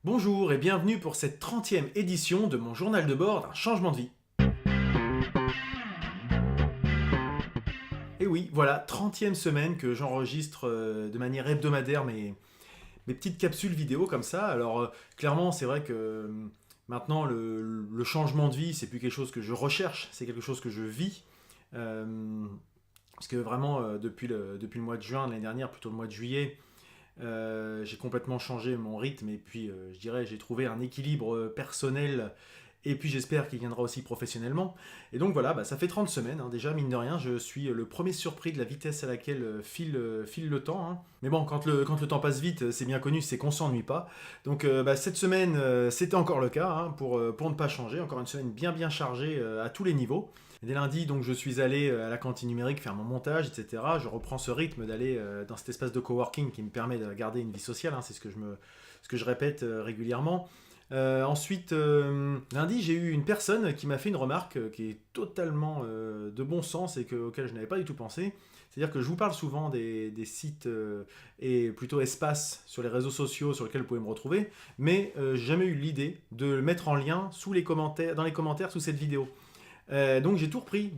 Bonjour et bienvenue pour cette 30e édition de mon journal de bord d'un changement de vie. Et oui, voilà, 30e semaine que j'enregistre de manière hebdomadaire mes petites capsules vidéo comme ça. Alors clairement, c'est vrai que maintenant le changement de vie, c'est plus quelque chose que je recherche, c'est quelque chose que je vis. Euh, Parce que vraiment, depuis le mois de juin de l'année dernière, plutôt le mois de juillet, j'ai complètement changé mon rythme et puis je dirais j'ai trouvé un équilibre personnel et puis j'espère qu'il viendra aussi professionnellement. Et donc voilà, ça fait 30 semaines, hein, déjà mine de rien, je suis le premier surpris de la vitesse à laquelle file le temps, hein. Mais bon, quand le temps passe vite, c'est bien connu, c'est qu'on s'ennuie pas. Donc cette semaine, c'était encore le cas, hein, pour ne pas changer, encore une semaine bien chargée à tous les niveaux. Dès lundi, donc, je suis allé à la cantine numérique faire mon montage, etc. Je reprends ce rythme d'aller dans cet espace de coworking qui me permet de garder une vie sociale, hein, c'est ce que je répète régulièrement. Ensuite, lundi, j'ai eu une personne qui m'a fait une remarque qui est totalement de bon sens et auquel je n'avais pas du tout pensé. C'est-à-dire que je vous parle souvent des sites et plutôt espaces sur les réseaux sociaux sur lesquels vous pouvez me retrouver, mais j'ai jamais eu l'idée de le mettre en lien dans les commentaires sous cette vidéo. Donc j'ai tout repris.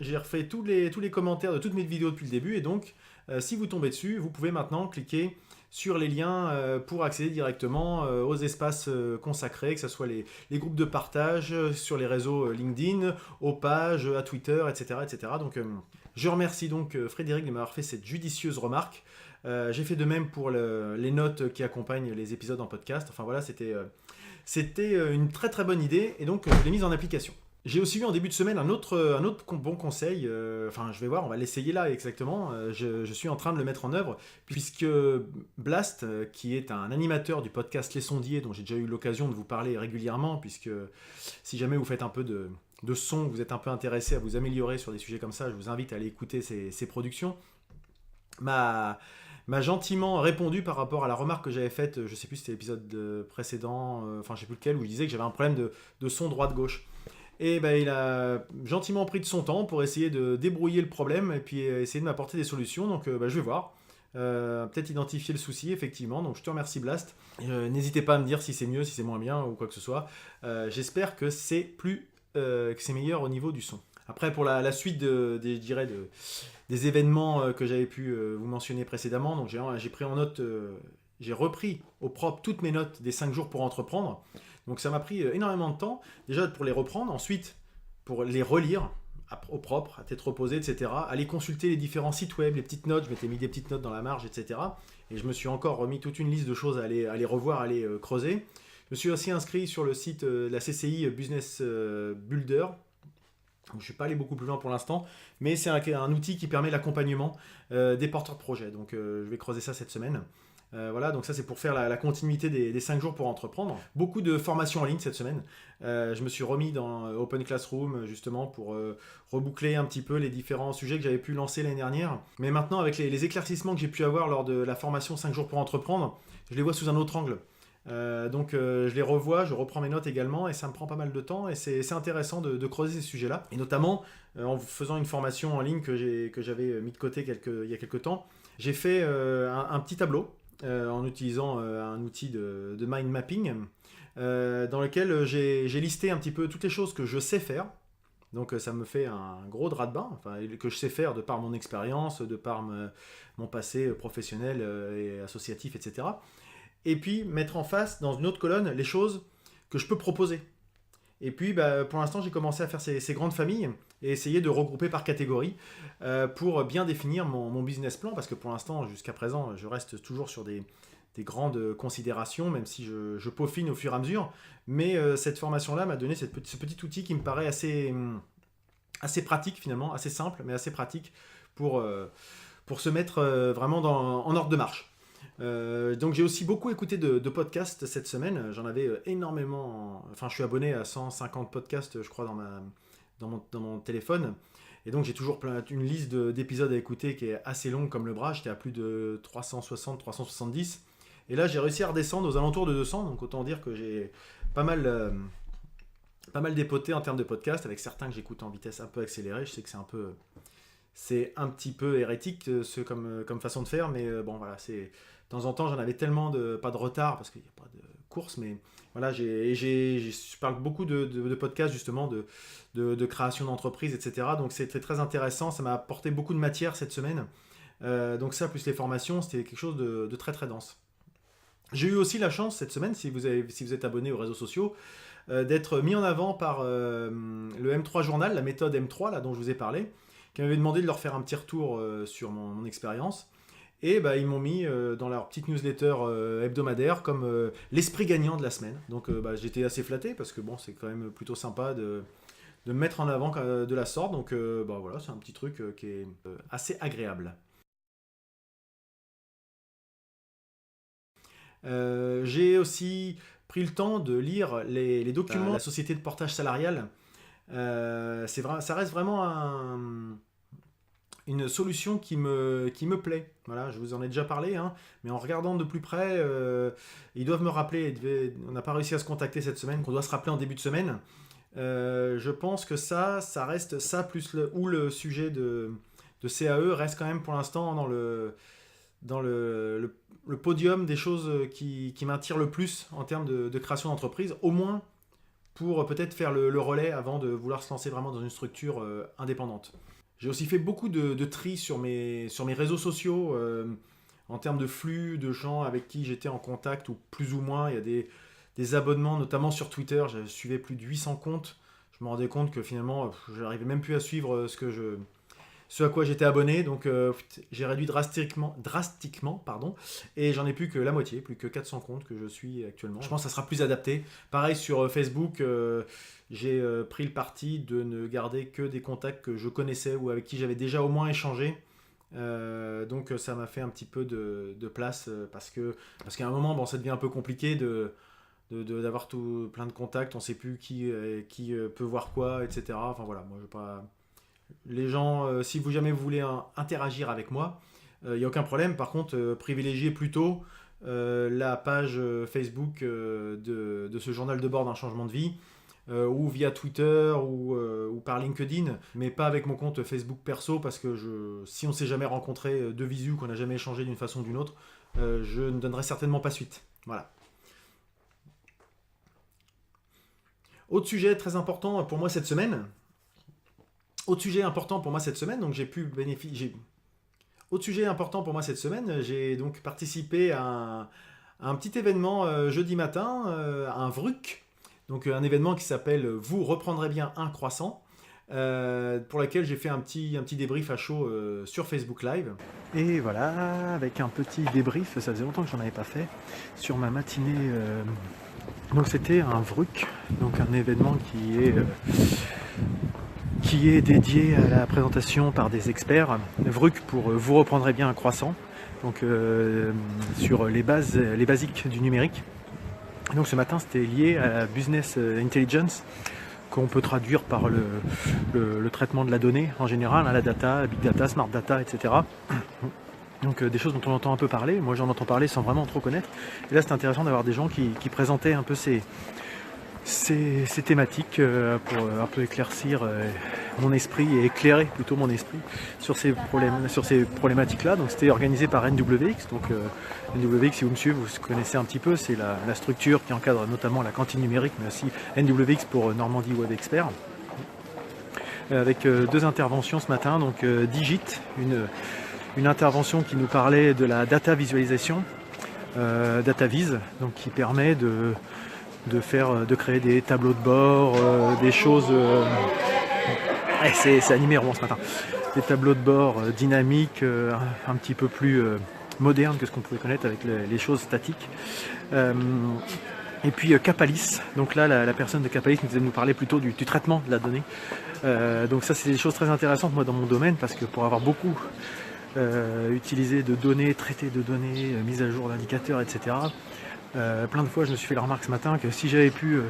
J'ai refait tous les commentaires de toutes mes vidéos depuis le début et donc si vous tombez dessus, vous pouvez maintenant cliquer sur les liens pour accéder directement aux espaces consacrés, que ce soit les groupes de partage sur les réseaux LinkedIn, aux pages, à Twitter, etc. etc. Donc je remercie donc Frédéric de m'avoir fait cette judicieuse remarque. J'ai fait de même pour les notes qui accompagnent les épisodes en podcast. Enfin voilà, c'était une très bonne idée et donc je l'ai mise en application. J'ai aussi eu en début de semaine un autre bon conseil. Enfin, je vais voir, on va l'essayer là exactement. Je suis en train de le mettre en œuvre puisque Blast, qui est un animateur du podcast Les Sondiers, dont j'ai déjà eu l'occasion de vous parler régulièrement, puisque si jamais vous faites un peu de son, vous êtes un peu intéressé à vous améliorer sur des sujets comme ça, je vous invite à aller écouter ses productions. M'a m'a gentiment répondu par rapport à la remarque que j'avais faite, je sais plus si c'était l'épisode précédent, enfin je sais plus lequel, où il disait que j'avais un problème de son droite-gauche. Et il a gentiment pris de son temps pour essayer de débrouiller le problème et puis essayer de m'apporter des solutions. Donc je vais voir. Peut-être identifier le souci, effectivement. Donc je te remercie, Blast. N'hésitez pas à me dire si c'est mieux, si c'est moins bien ou quoi que ce soit. J'espère que que c'est meilleur au niveau du son. Après, pour la suite je dirais des événements que j'avais pu vous mentionner précédemment, donc j'ai pris en note, j'ai repris au propre toutes mes notes des 5 jours pour entreprendre. Donc ça m'a pris énormément de temps, déjà pour les reprendre, ensuite pour les relire au propre, à tête reposée, etc. Aller consulter les différents sites web, les petites notes, je m'étais mis des petites notes dans la marge, etc. Et je me suis encore remis toute une liste de choses à aller revoir, à aller creuser. Je me suis aussi inscrit sur le site de la CCI Business Builder. Je ne suis pas allé beaucoup plus loin pour l'instant, mais c'est un outil qui permet l'accompagnement des porteurs de projets. Donc je vais creuser ça cette semaine. Voilà, donc ça c'est pour faire la continuité des 5 jours pour entreprendre. Beaucoup de formations en ligne cette semaine. Je me suis remis dans Open Classroom justement pour reboucler un petit peu les différents sujets que j'avais pu lancer l'année dernière. Mais maintenant avec les éclaircissements que j'ai pu avoir lors de la formation 5 jours pour entreprendre, je les vois sous un autre angle. Donc je les revois, je reprends mes notes également et ça me prend pas mal de temps et c'est intéressant de creuser ces sujets-là. Et notamment en faisant une formation en ligne que j'avais mis de côté il y a quelques temps, j'ai fait un petit tableau en utilisant un outil de mind mapping dans lequel j'ai listé un petit peu toutes les choses que je sais faire. Donc ça me fait un gros drap de bain, enfin, que je sais faire de par mon expérience, de par mon passé professionnel et associatif, etc. Et puis mettre en face, dans une autre colonne, les choses que je peux proposer. Et puis, pour l'instant, j'ai commencé à faire ces grandes familles et essayer de regrouper par catégorie pour bien définir mon business plan, parce que pour l'instant, jusqu'à présent, je reste toujours sur des grandes considérations, même si je peaufine au fur et à mesure. Mais cette formation-là m'a donné ce petit outil qui me paraît assez pratique finalement, assez simple, mais assez pratique pour se mettre vraiment en ordre de marche. Donc j'ai aussi beaucoup écouté de podcasts cette semaine. J'en avais énormément. Enfin, je suis abonné à 150 podcasts, je crois, dans mon téléphone. Et donc j'ai toujours une liste d'épisodes à écouter qui est assez longue comme le bras. J'étais à plus de 360, 370. Et là, j'ai réussi à redescendre aux alentours de 200. Donc autant dire que j'ai pas mal dépoté en termes de podcasts, avec certains que j'écoute en vitesse un peu accélérée. Je sais que c'est un petit peu hérétique comme façon de faire, mais bon voilà, de temps en temps j'en avais tellement pas de retard parce qu'il n'y a pas de course, mais voilà, je parle beaucoup de podcasts justement de création d'entreprise, etc. Donc c'était très intéressant, ça m'a apporté beaucoup de matière cette semaine. Donc ça, plus les formations, c'était quelque chose de très très dense. J'ai eu aussi la chance cette semaine, si vous êtes abonné aux réseaux sociaux, d'être mis en avant par le M3 Journal, la méthode M3 là, dont je vous ai parlé, qui m'avait demandé de leur faire un petit retour sur mon expérience. Et bah, ils m'ont mis dans leur petite newsletter hebdomadaire comme l'esprit gagnant de la semaine. Donc bah, j'étais assez flatté parce que bon, c'est quand même plutôt sympa de me mettre en avant de la sorte. Donc bah, voilà, c'est un petit truc qui est assez agréable. J'ai aussi pris le temps de lire les documents de la société de portage salarial. Ça reste vraiment une solution qui me plaît. Voilà, je vous en ai déjà parlé, hein, mais en regardant de plus près, ils doivent me rappeler, on n'a pas réussi à se contacter cette semaine, qu'on doit se rappeler en début de semaine. Je pense que ça reste ça, plus le sujet de CAE reste quand même pour l'instant dans le podium des choses qui m'attirent le plus en termes de création d'entreprise, au moins pour peut-être faire le relais avant de vouloir se lancer vraiment dans une structure indépendante. J'ai aussi fait beaucoup de tri sur mes réseaux sociaux en termes de flux de gens avec qui j'étais en contact, ou plus ou moins. Il y a des abonnements, notamment sur Twitter. Je suivais plus de 800 comptes. Je me rendais compte que finalement, je n'arrivais même plus à suivre ce à quoi j'étais abonné. Donc j'ai réduit drastiquement, pardon, et j'en ai plus que la moitié, plus que 400 comptes que je suis actuellement. Je pense que ça sera plus adapté. Pareil sur Facebook, j'ai pris le parti de ne garder que des contacts que je connaissais ou avec qui j'avais déjà au moins échangé. Donc ça m'a fait un petit peu de place parce qu'à un moment, bon, ça devient un peu compliqué d'avoir plein de contacts, on ne sait plus qui peut voir quoi, etc. Enfin voilà, moi je pas. Les gens, si jamais vous voulez interagir avec moi, il n'y a aucun problème. Par contre, privilégiez plutôt la page Facebook de ce journal de bord d'un changement de vie, ou via Twitter ou par LinkedIn, mais pas avec mon compte Facebook perso, parce que si on ne s'est jamais rencontré de visu, qu'on n'a jamais échangé d'une façon ou d'une autre, je ne donnerai certainement pas suite. Voilà. Autre sujet très important pour moi cette semaine. Donc j'ai pu bénéficier. Autre sujet important pour moi cette semaine, j'ai donc participé à un petit événement jeudi matin, un VRUC, donc un événement qui s'appelle Vous reprendrez bien un croissant, pour lequel j'ai fait un petit débrief à chaud sur Facebook Live. Et voilà, avec un petit débrief, ça faisait longtemps que j'en avais pas fait, sur ma matinée. Donc c'était un VRUC, donc un événement qui est dédié à la présentation par des experts. VRUC pour Vous reprendrez bien un croissant, donc sur les basiques du numérique. Donc ce matin, c'était lié à la business intelligence, qu'on peut traduire par le traitement de la donnée en général, hein, la data, big data, smart data, etc. Donc des choses dont on entend un peu parler. Moi j'en entends parler sans vraiment trop connaître. Et là c'est intéressant d'avoir des gens qui présentaient un peu ces thématiques pour un peu éclaircir mon esprit, et éclairer plutôt mon esprit sur ces problématiques-là. Donc c'était organisé par NWX. Donc NWX, si vous me suivez, vous connaissez un petit peu, c'est la structure qui encadre notamment la cantine numérique, mais aussi NWX pour Normandie Web Expert. Avec deux interventions ce matin, donc Digit, une intervention qui nous parlait de la data visualisation, DataVis, donc qui permet de créer des tableaux de bord, des choses. C'est animé vraiment ce matin. Des tableaux de bord dynamiques, un petit peu plus modernes que ce qu'on pouvait connaître avec les choses statiques. Et puis Capalis, donc là la personne de Capalis nous parlait plutôt du traitement de la donnée. Donc ça c'est des choses très intéressantes moi dans mon domaine, parce que pour avoir beaucoup utilisé de données, traité de données, mise à jour d'indicateurs, etc. Plein de fois je me suis fait la remarque ce matin que si j'avais pu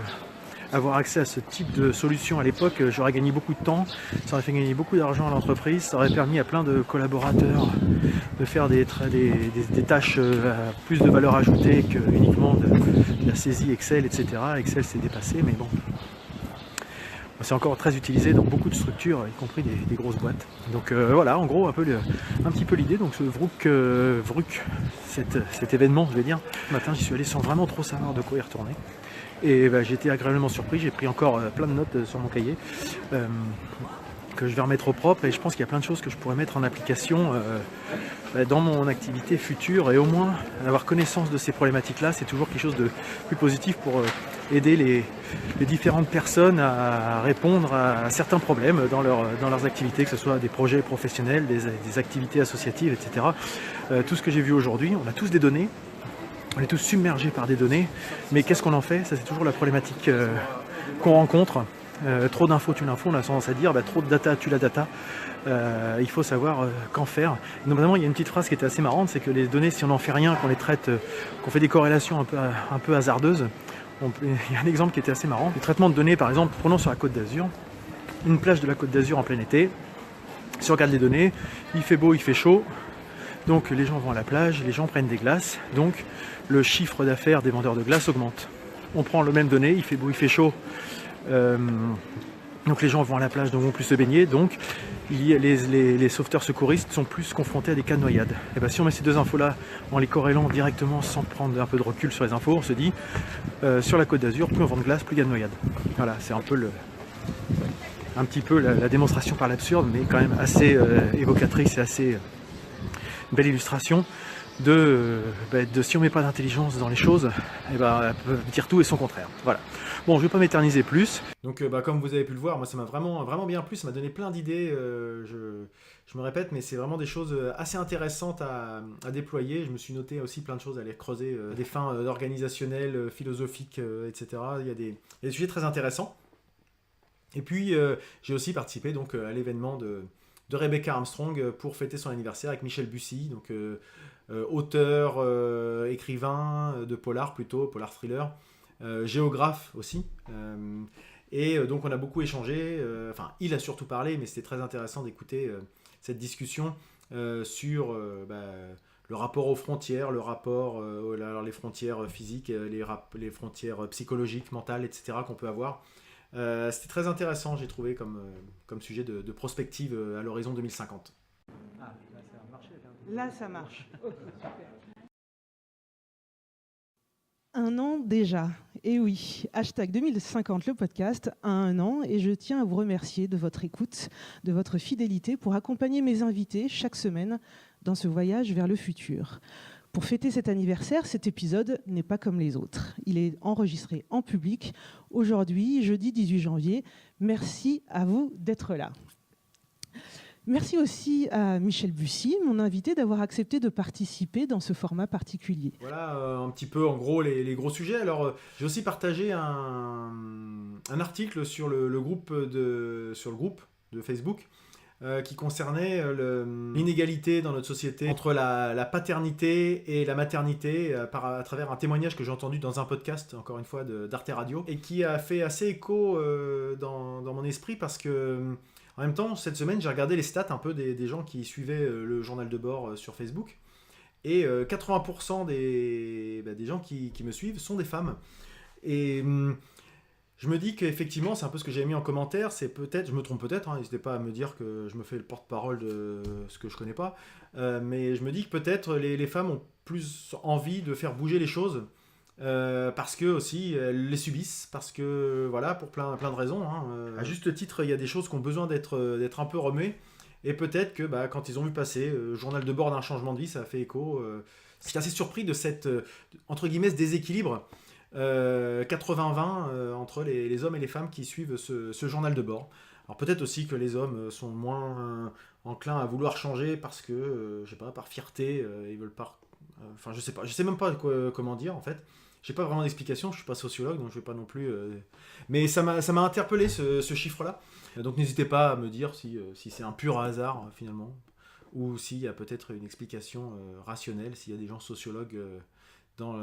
avoir accès à ce type de solution à l'époque, j'aurais gagné beaucoup de temps, ça aurait fait gagner beaucoup d'argent à l'entreprise, ça aurait permis à plein de collaborateurs de faire des tâches à plus de valeur ajoutée que uniquement de la saisie Excel, etc. Excel s'est dépassé, mais bon. C'est encore très utilisé dans beaucoup de structures, y compris des grosses boîtes. Donc voilà, en gros, un petit peu l'idée. Donc ce VRUC, cet événement, je vais dire, ce matin, j'y suis allé sans vraiment trop savoir de quoi y retourner. Et j'ai été agréablement surpris, j'ai pris encore plein de notes sur mon cahier que je vais remettre au propre, et je pense qu'il y a plein de choses que je pourrais mettre en application dans mon activité future, et au moins avoir connaissance de ces problématiques-là, c'est toujours quelque chose de plus positif pour aider les différentes personnes à répondre à certains problèmes dans leurs activités, que ce soit des projets professionnels, des activités associatives, etc. Tout ce que j'ai vu aujourd'hui, on a tous des données, on est tous submergés par des données, mais qu'est-ce qu'on en fait? Ça, c'est toujours la problématique qu'on rencontre. Trop d'infos tue l'info, on a tendance à dire trop de data tue la data. Il faut savoir qu'en faire. Notamment, il y a une petite phrase qui était assez marrante, c'est que les données, si on n'en fait rien, qu'on les traite, qu'on fait des corrélations un peu hasardeuses, il y a un exemple qui était assez marrant. Le traitement de données, par exemple, prenons sur la Côte d'Azur, une plage de la Côte d'Azur en plein été. Si on regarde les données, il fait beau, il fait chaud, donc les gens vont à la plage, les gens prennent des glaces, donc le chiffre d'affaires des vendeurs de glace augmente. On prend le même donné, il fait beau, il fait chaud, donc les gens vont à la plage, donc vont plus se baigner, donc les sauveteurs secouristes sont plus confrontés à des cas de noyade. Et bien si on met ces deux infos-là en les corrélant directement sans prendre un peu de recul sur les infos, on se dit sur la Côte d'Azur, plus on vend de glace, plus il y a de noyade. Voilà, c'est un petit peu la démonstration par l'absurde, mais quand même assez évocatrice et assez belle illustration de si on met pas d'intelligence dans les choses, elle peut dire tout et son contraire. Voilà. Bon, je vais pas m'éterniser plus. Donc, comme vous avez pu le voir, moi ça m'a vraiment, vraiment bien plu, ça m'a donné plein d'idées. Je me répète, mais c'est vraiment des choses assez intéressantes à déployer. Je me suis noté aussi plein de choses à aller creuser, des fins organisationnelles, philosophiques, etc. Il y a des sujets très intéressants. Et puis, j'ai aussi participé donc à l'événement de Rebecca Armstrong pour fêter son anniversaire avec Michel Bussy, donc auteur, écrivain de polar plutôt, polar thriller, géographe aussi. Et donc on a beaucoup échangé, enfin il a surtout parlé, mais c'était très intéressant d'écouter cette discussion sur le rapport aux frontières, le rapport, alors les frontières physiques, les frontières psychologiques, mentales, etc. qu'on peut avoir. C'était très intéressant, j'ai trouvé, comme sujet de prospective à l'horizon 2050. Ah, là ça a marché. Là ça marche. Un an déjà, et oui, hashtag 2050 le podcast a un an, et je tiens à vous remercier de votre écoute, de votre fidélité pour accompagner mes invités chaque semaine dans ce voyage vers le futur. Pour fêter cet anniversaire, cet épisode n'est pas comme les autres. Il est enregistré en public aujourd'hui, jeudi 18 janvier. Merci à vous d'être là. Merci aussi à Michel Bussy, mon invité, d'avoir accepté de participer dans ce format particulier. Voilà un petit peu en gros les gros sujets. Alors j'ai aussi partagé un article sur le groupe de Facebook qui concernait l'inégalité dans notre société entre la paternité et la maternité à travers un témoignage que j'ai entendu dans un podcast, encore une fois, d'Arte Radio, et qui a fait assez écho dans mon esprit parce que en même temps, cette semaine, j'ai regardé les stats un peu des gens qui suivaient le journal de bord sur Facebook, et 80% des gens qui me suivent sont des femmes. Et je me dis qu'effectivement, c'est un peu ce que j'ai mis en commentaire, c'est peut-être, je me trompe peut-être, n'hésitez pas à me dire que je me fais le porte-parole de ce que je connais pas, mais je me dis que peut-être les femmes ont plus envie de faire bouger les choses, parce que aussi elles les subissent, parce que voilà, pour plein de raisons. À juste titre, il y a des choses qui ont besoin d'être un peu remuées, et peut-être que quand ils ont vu passer journal de bord d'un changement de vie, ça a fait écho. Je suis assez surpris de cette entre guillemets ce déséquilibre 80-20 entre les hommes et les femmes qui suivent ce journal de bord. Alors peut-être aussi que les hommes sont moins enclins à vouloir changer parce que, je sais pas, par fierté, ils veulent pas. Enfin, je sais même pas comment dire en fait. J'ai pas vraiment d'explication, je suis pas sociologue, donc je vais pas non plus. Mais ça m'a interpellé ce chiffre-là. Donc n'hésitez pas à me dire si c'est un pur hasard finalement, ou s'il y a peut-être une explication rationnelle, s'il y a des gens sociologues dans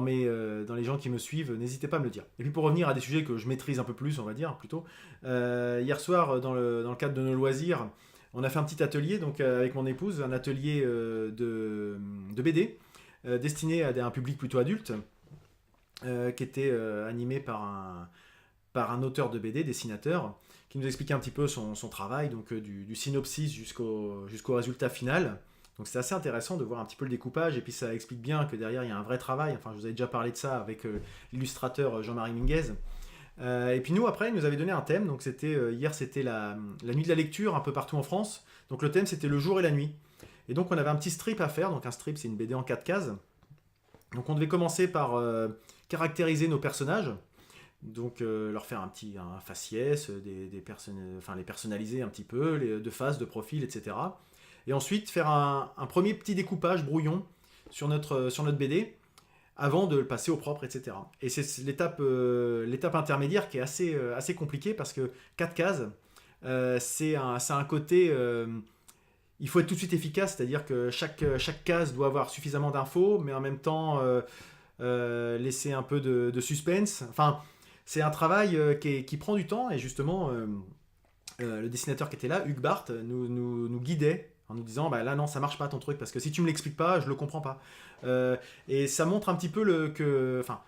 les gens qui me suivent, n'hésitez pas à me le dire. Et puis pour revenir à des sujets que je maîtrise un peu plus, on va dire plutôt, hier soir, dans le cadre de nos loisirs, on a fait un petit atelier donc, avec mon épouse, un atelier de BD, destiné à un public plutôt adulte, qui était animé par par un auteur de BD, dessinateur, qui nous expliquait un petit peu son travail, donc du synopsis jusqu'au résultat final. Donc c'est assez intéressant de voir un petit peu le découpage, et puis ça explique bien que derrière il y a un vrai travail. Enfin, je vous avais déjà parlé de ça avec l'illustrateur Jean-Marie Minguez. Et puis nous, après, il nous avait donné un thème. Donc hier, c'était la nuit de la lecture un peu partout en France. Donc le thème, c'était le jour et la nuit. Et donc on avait un petit strip à faire. Donc un strip, c'est une BD en 4 cases. Donc on devait commencer par caractériser nos personnages. Donc leur faire un faciès, enfin, les personnaliser un petit peu, de face, de profil, etc. Et ensuite faire un premier petit découpage brouillon sur notre BD avant de le passer au propre, etc. Et c'est l'étape intermédiaire qui est assez compliquée parce que 4 cases, ça a un côté... il faut être tout de suite efficace, c'est-à-dire que chaque case doit avoir suffisamment d'infos, mais en même temps laisser un peu de suspense. Enfin, c'est un travail qui prend du temps, et justement, le dessinateur qui était là, Hugues Barthes, nous guidait en nous disant bah là non, ça marche pas ton truc, parce que si tu me l'expliques pas, je le comprends pas. Et ça montre un petit peu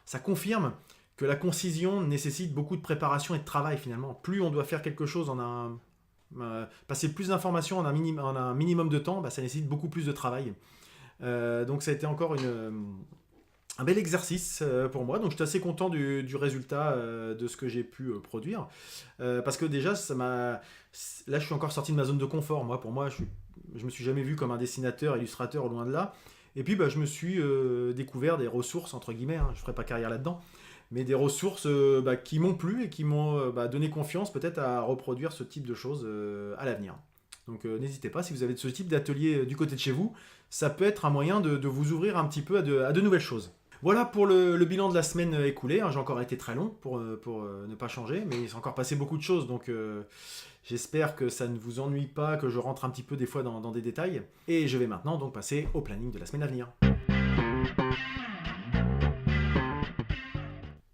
ça confirme que la concision nécessite beaucoup de préparation et de travail finalement. Plus on doit faire quelque chose passer plus d'informations en un minimum de temps, bah, ça nécessite beaucoup plus de travail. Donc ça a été encore un bel exercice pour moi, donc je suis assez content du résultat de ce que j'ai pu produire, parce que déjà là je suis encore sorti de ma zone de confort. Pour moi je me suis jamais vu comme un dessinateur, illustrateur, loin de là. Et puis je me suis découvert des ressources entre guillemets, hein, je ferai pas carrière là-dedans, mais des ressources qui m'ont plu et qui m'ont donné confiance peut-être à reproduire ce type de choses à l'avenir. Donc n'hésitez pas, si vous avez ce type d'atelier du côté de chez vous, ça peut être un moyen de vous ouvrir un petit peu à de nouvelles choses. Voilà pour le bilan de la semaine écoulée, hein. J'ai encore été très long pour ne pas changer, mais il s'est encore passé beaucoup de choses, donc j'espère que ça ne vous ennuie pas, que je rentre un petit peu des fois dans des détails. Et je vais maintenant donc passer au planning de la semaine à venir.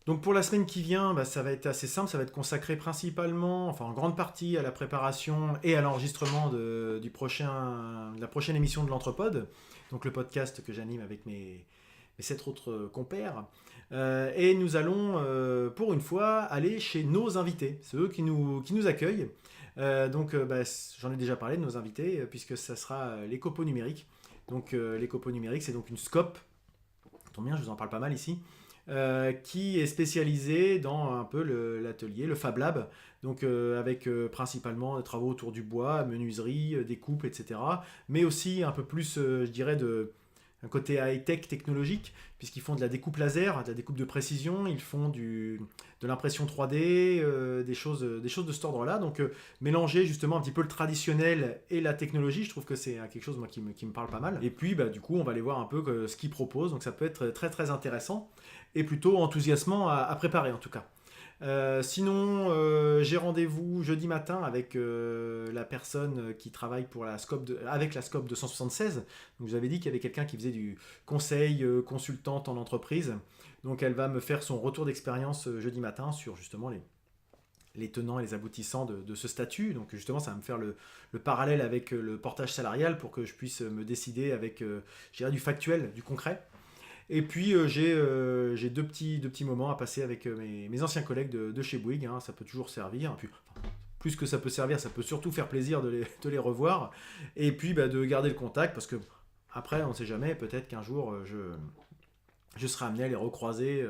Donc pour la semaine qui vient, ça va être assez simple, ça va être consacré principalement, enfin en grande partie, à la préparation et à l'enregistrement de la prochaine émission de l'Entrepode, donc le podcast que j'anime avec mes 7 autres compères. Et nous allons, pour une fois, aller chez nos invités. C'est eux qui nous accueillent. J'en ai déjà parlé de nos invités, puisque ça sera les copeaux numériques. Donc les copeaux numériques, c'est donc une scope, tant bien, je vous en parle pas mal ici, qui est spécialisée dans un peu l'atelier, le Fab Lab, donc avec principalement des travaux autour du bois, menuiserie, découpe, etc. Mais aussi un peu plus, je dirais, un côté high-tech technologique, puisqu'ils font de la découpe laser, de la découpe de précision, ils font de l'impression 3D, des choses de cet ordre-là. Donc mélanger justement un petit peu le traditionnel et la technologie, je trouve que c'est quelque chose moi, qui me parle pas mal. Et puis du coup, on va aller voir un peu ce qu'ils proposent, donc ça peut être très très intéressant et plutôt enthousiasmant à préparer en tout cas. Sinon, j'ai rendez-vous jeudi matin avec la personne qui travaille avec la scope 276. Donc, je vous avais dit qu'il y avait quelqu'un qui faisait du conseil consultante en entreprise. Donc elle va me faire son retour d'expérience jeudi matin sur justement les tenants et les aboutissants de ce statut. Donc justement, ça va me faire le parallèle avec le portage salarial pour que je puisse me décider avec je dirais, du factuel, du concret. Et puis j'ai deux petits moments à passer avec mes anciens collègues de chez Bouygues, hein, ça peut toujours servir. Puis, plus que ça peut servir, ça peut surtout faire plaisir de les revoir. Et puis de garder le contact, parce que après, on ne sait jamais, peut-être qu'un jour je serai amené à les recroiser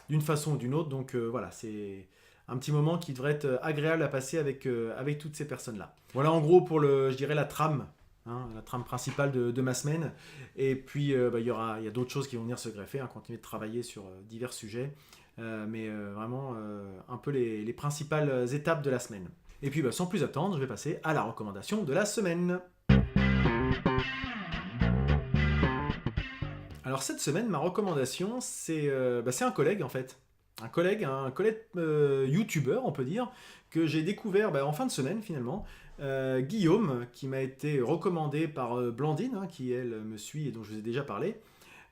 d'une façon ou d'une autre. Donc voilà, c'est un petit moment qui devrait être agréable à passer avec toutes ces personnes-là. Voilà en gros pour je dirais la trame. Hein, la trame principale de ma semaine. Et puis il y a d'autres choses qui vont venir se greffer, hein, continuer de travailler sur divers sujets, mais vraiment un peu les principales étapes de la semaine. Et puis sans plus attendre, je vais passer à la recommandation de la semaine. Alors cette semaine, ma recommandation, c'est un collègue en fait. Un collègue youtubeur, on peut dire, que j'ai découvert en fin de semaine finalement. Guillaume, qui m'a été recommandé par Blandine, hein, qui elle me suit et dont je vous ai déjà parlé.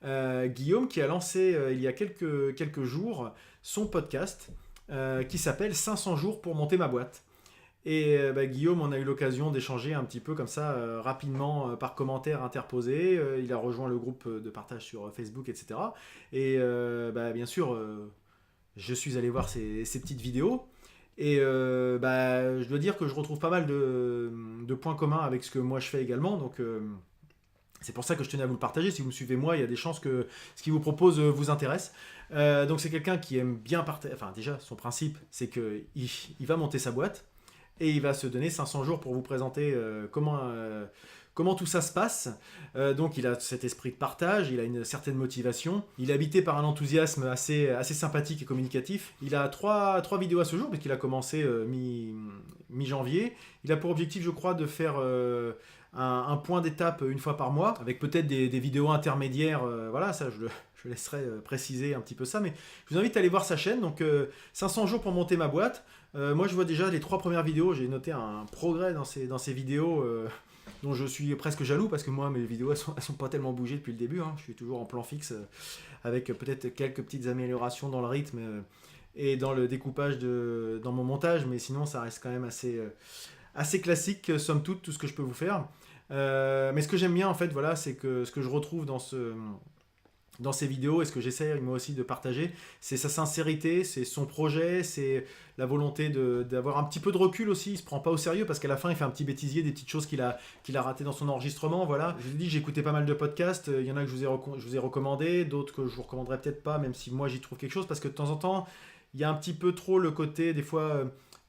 Guillaume qui a lancé il y a quelques jours son podcast qui s'appelle 500 jours pour monter ma boîte. Et Guillaume, on a eu l'occasion d'échanger un petit peu comme ça rapidement par commentaire interposé. Il a rejoint le groupe de partage sur Facebook, etc. Et bien sûr, je suis allé voir ces petites vidéos. Et je dois dire que je retrouve pas mal de points communs avec ce que moi je fais également. Donc c'est pour ça que je tenais à vous le partager. Si vous me suivez moi, il y a des chances que ce qu'il vous propose vous intéresse. Donc c'est quelqu'un qui aime bien partager. Enfin déjà, son principe, c'est qu'il il va monter sa boîte et il va se donner 500 jours pour vous présenter comment tout ça se passe. Donc il a cet esprit de partage, il a une certaine motivation. Il est habité par un enthousiasme assez sympathique et communicatif. Il a trois vidéos à ce jour, puisqu'il a commencé mi-janvier. Il a pour objectif, je crois, de faire un point d'étape une fois par mois, avec peut-être des vidéos intermédiaires. Voilà, ça je laisserai préciser un petit peu ça. Mais je vous invite à aller voir sa chaîne. Donc 500 jours pour monter ma boîte. Moi je vois déjà les 3 premières vidéos, j'ai noté un progrès dans ces vidéos dont je suis presque jaloux parce que moi mes vidéos elles sont pas tellement bougées depuis le début, hein. Je suis toujours en plan fixe avec peut-être quelques petites améliorations dans le rythme et dans le découpage dans mon montage, mais sinon ça reste quand même assez classique somme toute tout ce que je peux vous faire. Mais ce que j'aime bien en fait, voilà, c'est que ce que je retrouve dans ces vidéos et ce que j'essaie moi aussi de partager, c'est sa sincérité, c'est son projet, c'est la volonté d'avoir un petit peu de recul aussi. Il se prend pas au sérieux parce qu'à la fin il fait un petit bêtisier, des petites choses qu'il a raté dans son enregistrement. Voilà. Je vous ai dit, j'ai écouté pas mal de podcasts, il y en a que je vous ai recommandé, d'autres que je vous recommanderais peut-être pas, même si moi j'y trouve quelque chose, parce que de temps en temps il y a un petit peu trop le côté des fois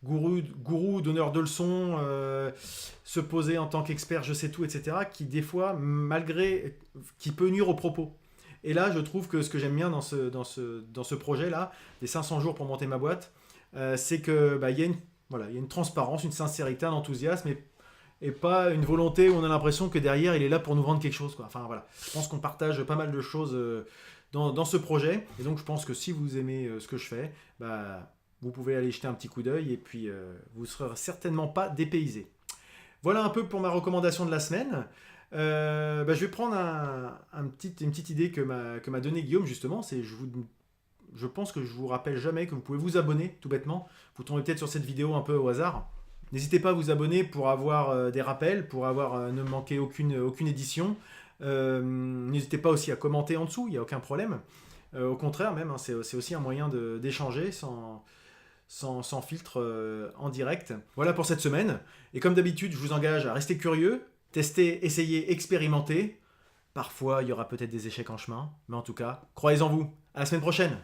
gourou, donneur de leçons, se poser en tant qu'expert je sais tout, etc., qui des fois qui peut nuire aux propos. Et là, je trouve que ce que j'aime bien dans ce projet-là, les 500 jours pour monter ma boîte, c'est que il y a une transparence, une sincérité, un enthousiasme, et pas une volonté où on a l'impression que derrière, il est là pour nous vendre quelque chose, quoi. Enfin, voilà. Je pense qu'on partage pas mal de choses dans ce projet. Et donc, je pense que si vous aimez ce que je fais, vous pouvez aller jeter un petit coup d'œil, et puis vous ne serez certainement pas dépaysé. Voilà un peu pour ma recommandation de la semaine. Je vais prendre une petite idée que m'a donné Guillaume, justement. Je pense que je vous rappelle jamais que vous pouvez vous abonner tout bêtement. Vous tombez peut-être sur cette vidéo un peu au hasard. N'hésitez pas à vous abonner pour avoir des rappels, pour ne manquer aucune édition. N'hésitez pas aussi à commenter en dessous, il n'y a aucun problème. Au contraire même, hein, c'est aussi un moyen d'échanger sans filtre en direct. Voilà pour cette semaine. Et comme d'habitude, je vous engage à rester curieux, tester, essayer, expérimenter. Parfois, il y aura peut-être des échecs en chemin, mais en tout cas, croyez en vous. À la semaine prochaine!